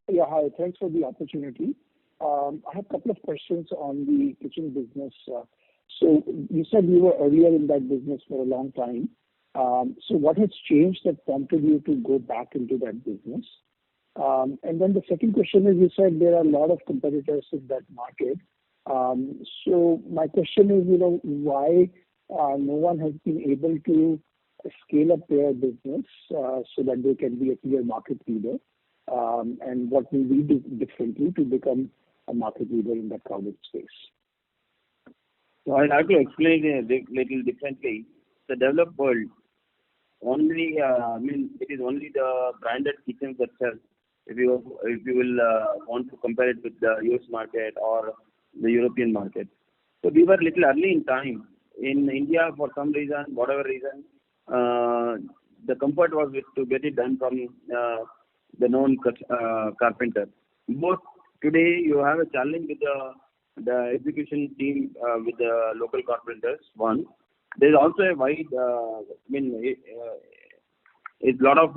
Yeah, hi. Thanks for the opportunity. I have a couple of questions on the kitchen business. So you said you were earlier in that business for a long time. So what has changed that prompted you to go back into that business? And then the second question is, you said there are a lot of competitors in that market. So my question is, why no one has been able to scale up their business so that they can be a clear market leader? And what will we do differently to become a market leader in that crowded space? So I'll have to explain it a little differently. The developed world, it is only the branded kitchens that sell. If you will want to compare it with the US market or the European market. So we were little early in time. In India, for some reason, whatever reason, the comfort was to get it done from the known carpenter. But today you have a challenge with the execution team with the local carpenters. One, there is also a wide. It's a lot of.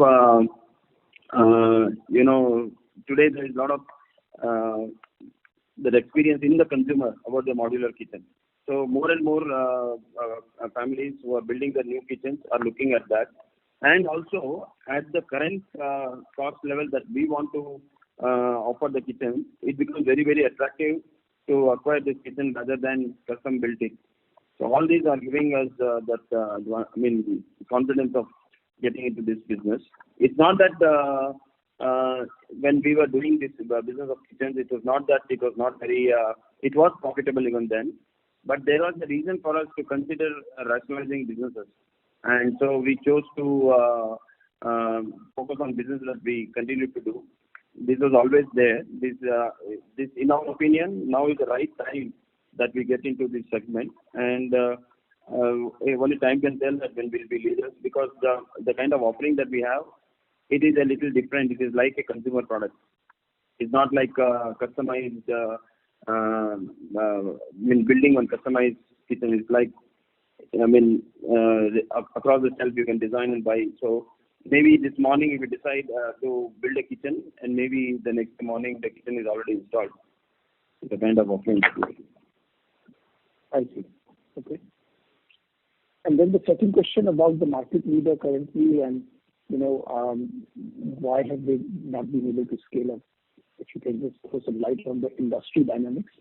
Today there is a lot of the experience in the consumer about the modular kitchen. So more and more families who are building the new kitchens are looking at that. And also at the current cost level that we want to offer the kitchen, it becomes very, very attractive to acquire this kitchen rather than custom built it. So all these are giving us confidence of getting into this business. It's not that when we were doing this business of kitchens, it was not that it was not very, it was profitable even then. But there was a reason for us to consider rationalizing businesses. And so we chose to focus on business that we continue to do. This was always there. This, in our opinion, now is the right time that we get into this segment. And only time can tell that when we'll be leaders, because the kind of offering that we have, it is a little different. It is like a consumer product. It's not like customized, building one customized kitchen. It's like, across the shelf you can design and buy. So maybe this morning if you decide to build a kitchen, and maybe the next morning the kitchen is already installed. It's a kind of offering. I see. Okay. And then the second question about the market leader currently, and why have they not been able to scale up? If you can just throw some light on the industry dynamics.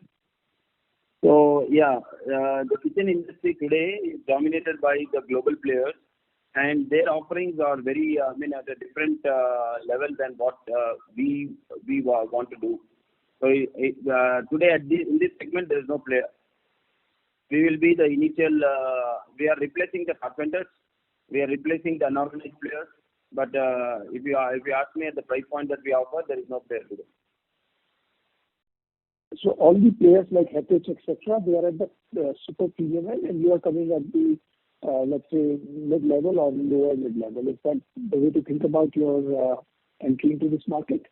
So the kitchen industry today is dominated by the global players, and their offerings are very, at a different level than what we want to do. So today in this segment there is no player. We will be the initial. We are replacing the carpenters. We are replacing the unorganized players. But if you ask me at the price point that we offer, there is no player today. So all the players like Heritage, etc., they are at the super premium end, and you are coming at the, let's say, mid-level or lower mid-level. Is that the way to think about your entry into this market?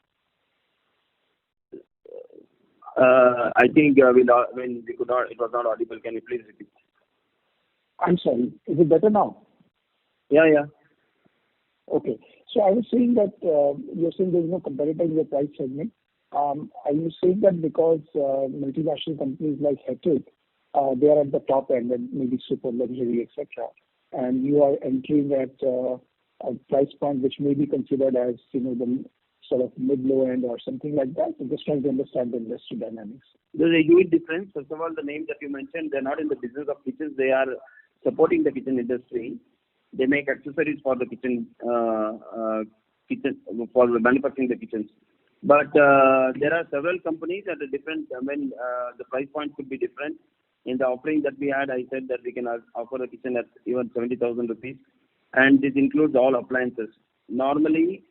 I think when we could not, it was not audible. Can you please repeat? I'm sorry. Is it better now? Yeah. Okay. So I was saying that you're saying there's no competitor in the price segment. Are you saying that because multinational companies like Heritage, they are at the top end and maybe super luxury, etc., and you are entering at a price point which may be considered as the sort of mid-low end or something like that? I'm just trying to understand the industry dynamics. There's a huge difference. First of all, the names that you mentioned, they're not in the business of kitchens. They are supporting the kitchen industry. They make accessories for the kitchen for manufacturing the kitchens. But there are several companies at a different, the price point could be different. In the offering that we had, I said that we can offer a kitchen at even 70,000 rupees, and this includes all appliances. Normally,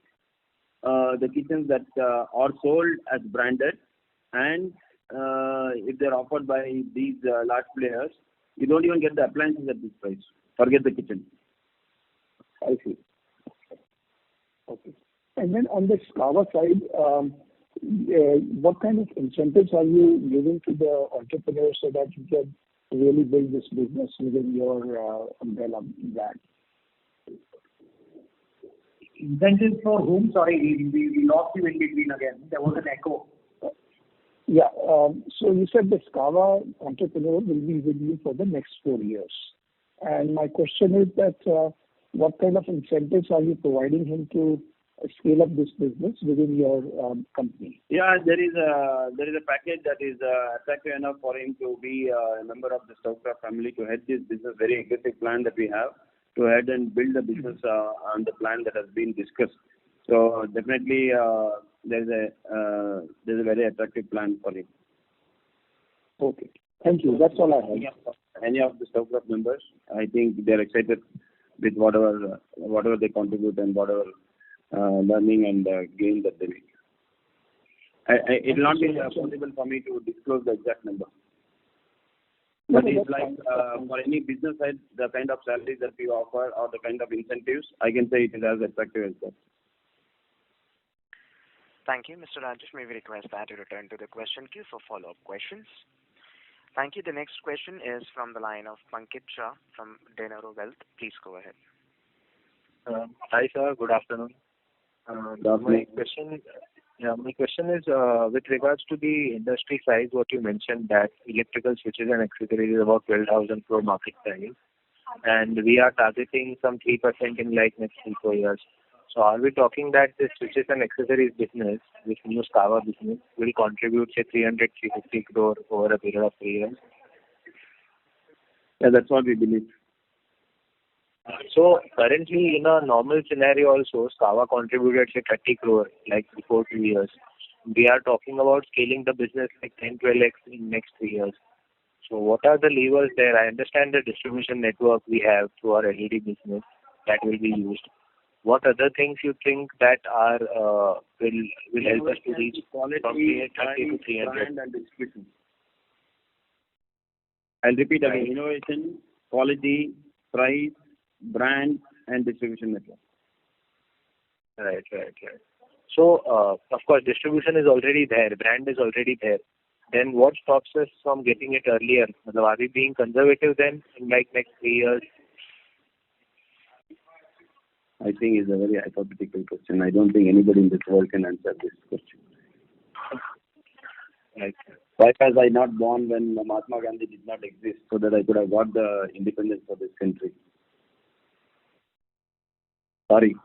the kitchens that are sold as branded, and if they're offered by these large players, you don't even get the appliances at this price. Forget the kitchen. I see. Okay. And then on the Kava side, what kind of incentives are you giving to the entrepreneurs so that you can really build this business within your umbrella brand? Incentives for whom? Sorry, we lost you in between again. There was an echo. Yeah. So you said the Kava entrepreneur will be with you for the next 4 years. And my question is that what kind of incentives are you providing him to scale up this business within your company? Yeah, there is a package that is attractive enough for him to be a member of the Stockcraft family, to head this business. Very aggressive plan that we have to head and build the business on the plan that has been discussed. So definitely there's a very attractive plan for him. Okay, thank you. That's all I have. Any of the Stockcraft members, I think they're excited with whatever they contribute and whatever learning and gain that they make. It will not be possible for me to disclose the exact number. But it's like for any business side, the kind of salaries that we offer or the kind of incentives, I can say it is as attractive as that. Thank you, Mr. Rajesh. May we request that you return to the question queue for follow-up questions. Thank you. The next question is from the line of Pankit Shah from Denaro Wealth. Please go ahead. Hi, sir. Good afternoon. My question is with regards to the industry size, what you mentioned that electrical switches and accessories is about 12,000 crore market size, and we are targeting some 3% in like next 3-4 years. So are we talking that this switches and accessories business, this new Kava business, will contribute say 300-350 crore over a period of 3 years? Yeah, that's what we believe. So currently, in a normal scenario also, Kava contributed say 30 crore like before 2 years. We are talking about scaling the business like 10-12x in next 3 years. So what are the levers there? I understand the distribution network we have through our LED business that will be used. What other things you think that are will help us to reach from 30 to 300? And distribution. I'll repeat again. Innovation, quality, price, brand, and distribution network. Right. So, of course, distribution is already there, brand is already there. Then what stops us from getting it earlier? Are we being conservative then in like next 3 years? I think it's a very hypothetical question. I don't think anybody in this world can answer this question. Right. Why was I not born when Mahatma Gandhi did not exist so that I could have got the independence of this country? Sorry.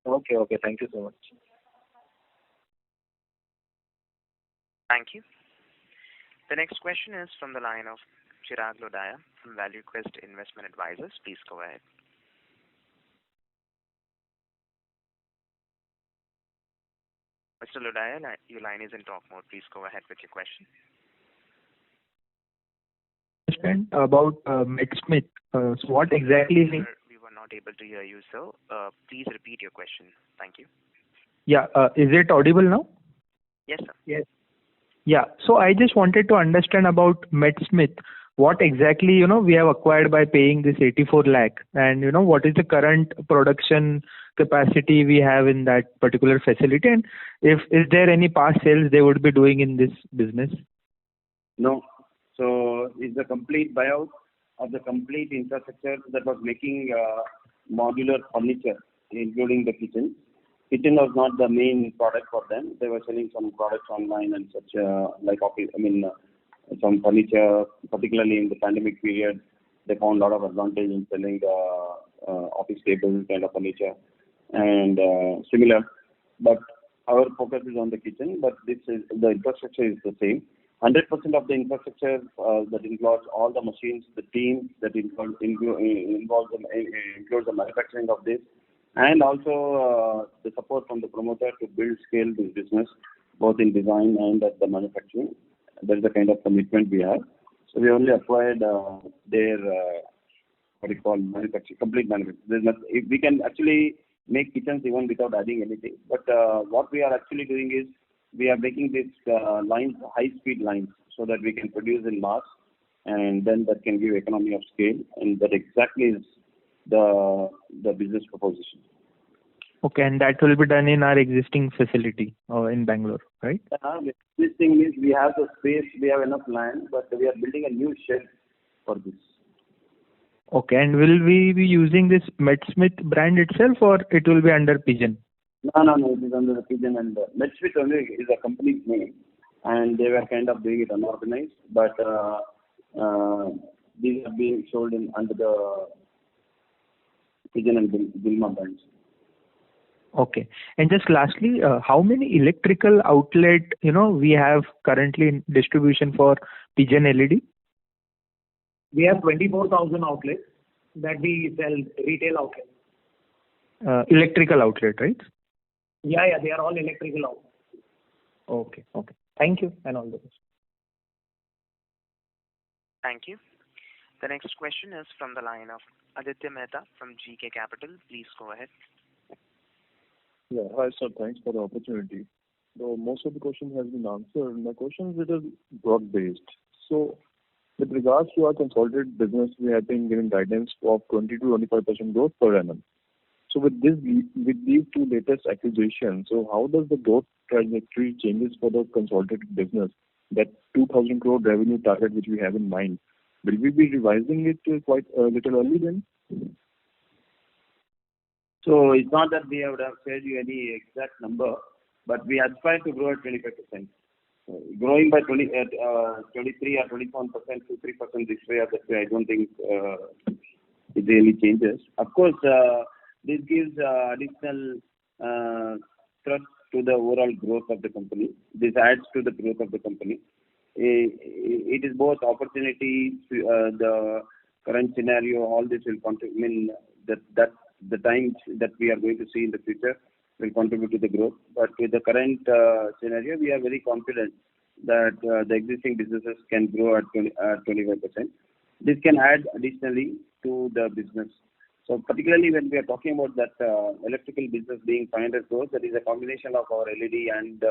Okay. Thank you so much. Thank you. The next question is from the line of Chirag Lodaya from ValueQuest Investment Advisors. Please go ahead. Mr. Lodaya, your line is in talk mode. Please go ahead with your question. About MedSmith. So what exactly? Sir, we were not able to hear you, sir. Please repeat your question. Thank you. Yeah. Is it audible now? Yes, sir. Yes. Yeah. So I just wanted to understand about MedSmith. What exactly, we have acquired by paying this 84 lakh, and, what is the current production capacity we have in that particular facility, and is there any past sales they would be doing in this business? No. So it's a complete buyout of the complete infrastructure that was making modular furniture, including the kitchen. Kitchen was not the main product for them. They were selling some products online and such, like office. Some furniture, particularly in the pandemic period, they found a lot of advantage in selling office table kind of furniture and similar. But our focus is on the kitchen. But the infrastructure is the same. 100% of the infrastructure that includes all the machines, the team that includes the manufacturing of this, and also the support from the promoter to build scale this business both in design and at the manufacturing. That's the kind of commitment we have. So we only acquired their what do you call manufacturing, complete manufacturing. There's not, if we can actually make kitchens even without adding anything. But what we are actually doing is we are making these lines, high-speed lines, so that we can produce in mass, and then that can give economy of scale, and that exactly is the business proposition. Okay, and that will be done in our existing facility in Bangalore, right? This thing is we have the space, we have enough land, but we are building a new shed for this. Okay, and will we be using this MedSmith brand itself, or it will be under Pigeon? No, it is under the Pigeon, and MedSmith only is a company's name, and they were kind of doing it unorganized, but these are being sold under the Pigeon and Gilma brands. Okay, and just lastly, how many electrical outlet we have currently in distribution for Pigeon LED? We have 24,000 outlets that we sell, retail outlets. Electrical outlet, right? Yeah, they are all electrical outlets. Okay. Thank you, and all the best. Thank you. The next question is from the line of Aditya Mehta from GK Capital. Please go ahead. Yeah, hi sir, thanks for the opportunity. Though most of the questions has been answered, my question is broad-based. So, with regards to our consolidated business, we have been given guidance of 20 to 25% growth per annum. So, with these two latest acquisitions, so how does the growth trajectory changes for the consolidated business? That 2,000 crore revenue target which we have in mind, will we be revising it quite a little early then? So it's not that we would have said you any exact number, but we aspire to grow at 25%. Growing by 23 or 21%, 2-3% this way or that way, I don't think it really changes. Of course, this gives additional thrust to the overall growth of the company. This adds to the growth of the company. It is both opportunity, the current scenario, all this will contribute. I mean, that the times that we are going to see in the future will contribute to the growth. But with the current scenario, we are very confident that the existing businesses can grow at 25%. This can add additionally to the business. So particularly when we are talking about that electrical business being 500 crores, that is a combination of our LED and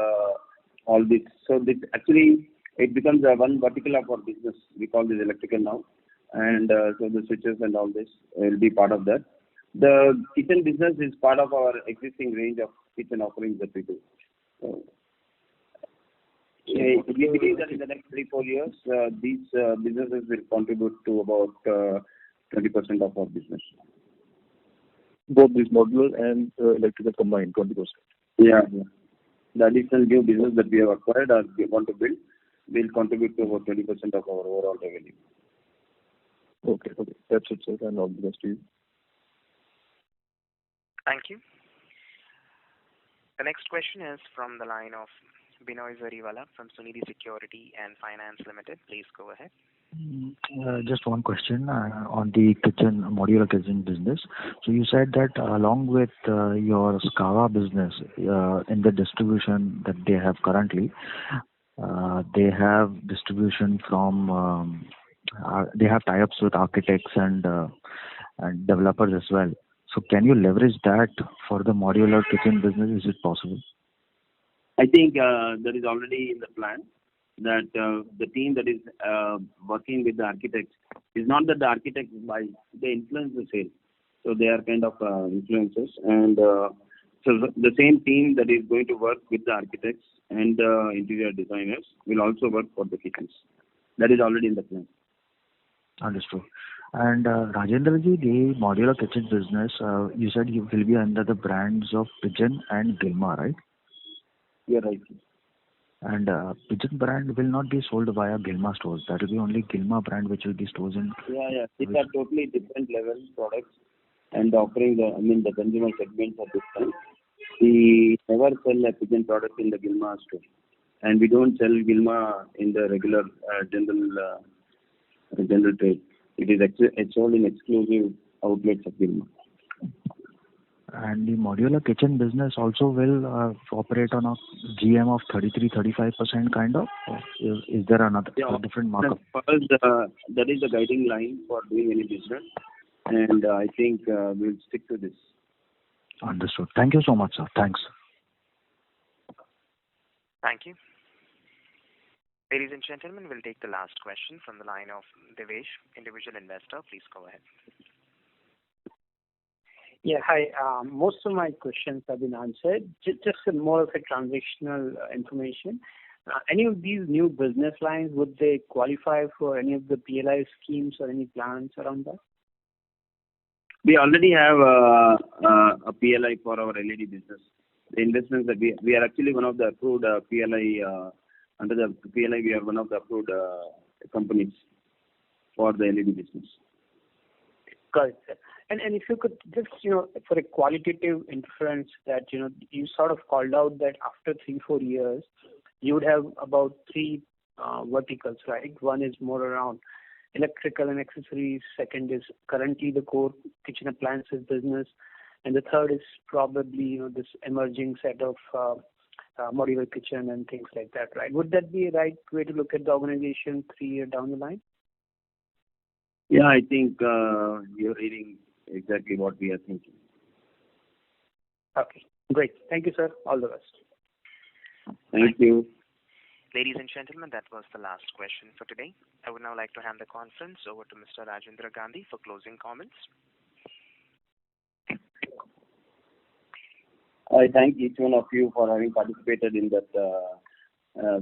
all this. So this actually, it becomes one vertical of our business. We call this electrical now. And so the switches and all this will be part of that. The kitchen business is part of our existing range of kitchen offerings that we do. So, we believe that in the next 3-4 years, these businesses will contribute to about 20% of our business. Both these modular and electrical combined, 20%. Yeah. The additional new business that we have acquired or we want to build will contribute to about 20% of our overall revenue. Okay. That's it, sir, and all the best to you. Thank you. The next question is from the line of Binoy Zariwala from Sunidhi Security and Finance Limited. Please go ahead. Just one question on the modular kitchen business. So you said that along with your Scava business in the distribution that they have currently, they have distribution from they have tie-ups with architects and developers as well. So can you leverage that for the modular kitchen business? Is it possible? I think that is already in the plan, that the team that is working with the architects is not that the architects buy, they influence the sale. So they are kind of influencers. And so the same team that is going to work with the architects and the interior designers will also work for the kitchens. That is already in the plan. Understood. And Rajendra ji, the modular kitchen business, you said you will be under the brands of Pigeon and Gilma, right? Yeah, right. And Pigeon brand will not be sold via Gilma stores. That will be only Gilma brand which will be stores in. Yeah. These are totally different level products and offering the consumer segments at this time. We never sell a Pigeon product in the Gilma store, and we don't sell Gilma in the regular general trade. It is sold in exclusive outlets of Gilma. And the modular kitchen business also will operate on a GM of 33-35% kind of? Or is there another a different markup? That is the guiding line for doing any business, and I think we'll stick to this. Understood. Thank you so much, sir. Thanks. Thank you. Ladies and gentlemen, we'll take the last question from the line of Devesh, individual investor. Please go ahead. Yeah, hi. Most of my questions have been answered. Just more of a transitional information. Any of these new business lines, would they qualify for any of the PLI schemes or any plans around that? We already have a PLI for our LED business. The investments that we are actually one of the approved PLI, under the PLI we are one of the approved companies for the LED business. Got it, sir. And if you could just, for a qualitative inference that, you sort of called out that after 3-4 years, you would have about 3 verticals, right? One is more around electrical and accessories. Second is currently the core kitchen appliances business. And the third is probably, this emerging set of modular kitchen and things like that, right? Would that be a right way to look at the organization 3 years down the line? Yeah, I think you're reading exactly what we are thinking. Okay, great. Thank you, sir. All the best. Thank you. Ladies and gentlemen, that was the last question for today. I would now like to hand the conference over to Mr. Rajendra Gandhi for closing comments. I thank each one of you for having participated in that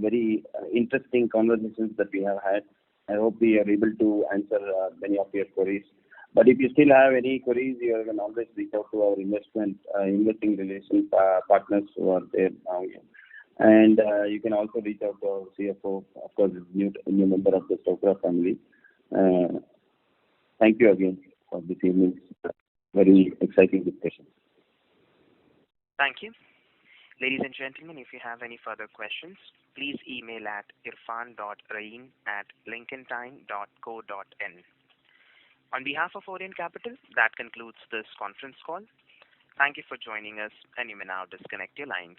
very interesting conversations that we have had. I hope we are able to answer many of your queries. But if you still have any queries, you can always reach out to our investing relations partners who are there now. And you can also reach out to our CFO, of course, new member of the Stokra family. Thank you again for this evening's very exciting discussion. Thank you. Ladies and gentlemen, if you have any further questions, please email at irfan.raeen@lincolntime.co.in. On behalf of Orient Capital, that concludes this conference call. Thank you for joining us, and you may now disconnect your lines.